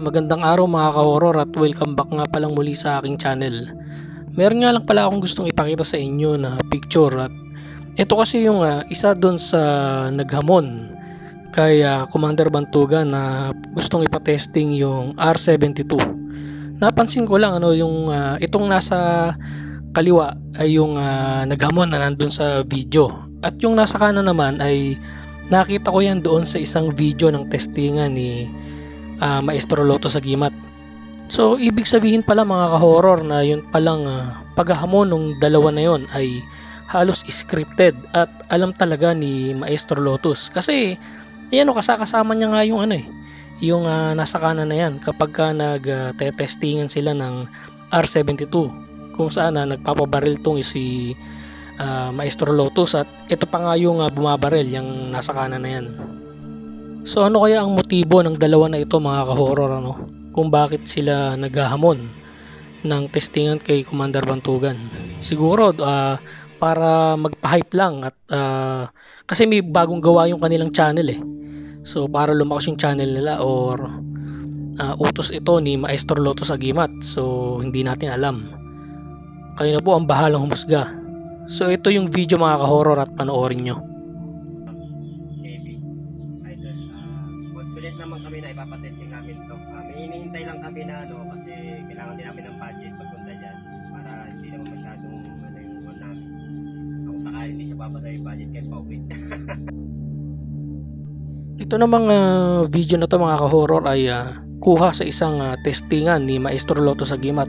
Magandang araw mga ka-horror at welcome back nga palang muli sa aking channel. Meron nga lang pala akong gustong ipakita sa inyo na picture at ito kasi yung isa doon sa naghamon kay Commander Bantugan na gustong ipatesting yung R72. Napansin ko lang yung itong nasa kaliwa ay yung naghamon na nandun sa video at yung nasa kanan naman ay nakita ko yan doon sa isang video ng testingan ni Maestro Lotto Sagimat. So ibig sabihin pala mga ka-horror na yun palang paghahamon ng dalawa na yon ay halos scripted at alam talaga ni Maestro Lotus kasi kasama niya nga yung yung nasa kanan na yan kapag ka nag-testingan sila ng R72 kung saan nagpapabaril tong si Maestro Lotus at ito pa nga yung bumabaril yung nasa kanan na yan. So ano kaya ang motibo ng dalawa na ito mga ka-horror kung bakit sila naghahamon ng testingan kay Commander Bantugan? Siguro para magpa-hype lang at kasi may bagong gawa yung kanilang channel so para lumakas yung channel nila or utos ito ni Maestro Lotto Sagimat, so hindi natin alam, kayo na po ang bahalang humusga. So ito yung video mga ka-horror at panoorin nyo. Confident naman kami na ipapatesting namin ito. May hinihintay lang kami na kasi kailangan din namin ng budget pagpunta dyan para hindi naman masyadong yung one namin. Kung sakali hindi siya babasa yung budget kahit pauwit. Ito namang video na to mga ka-horror ay kuha sa isang testingan ni Maestro Lotto Sagimat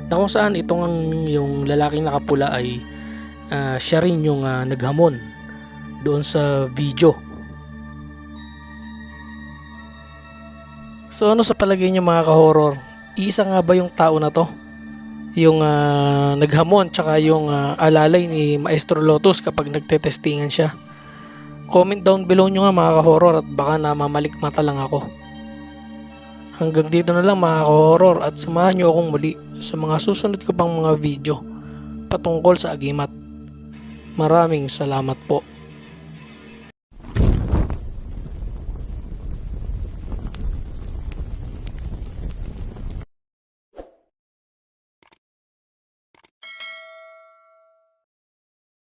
na kung saan itong yung lalaking nakapula ay siya rin yung naghamon doon sa video. So ano sa palagay niyo mga ka-horror? Isa nga ba yung tao na to? Yung naghamon tsaka yung alalay ni Maestro Lotus kapag nagtetestingan siya? Comment down below nyo nga mga ka-horror at baka namamalikmata lang ako. Hanggang dito na lang mga ka-horror at samahan nyo akong muli sa mga susunod ko pang mga video patungkol sa agimat. Maraming salamat po.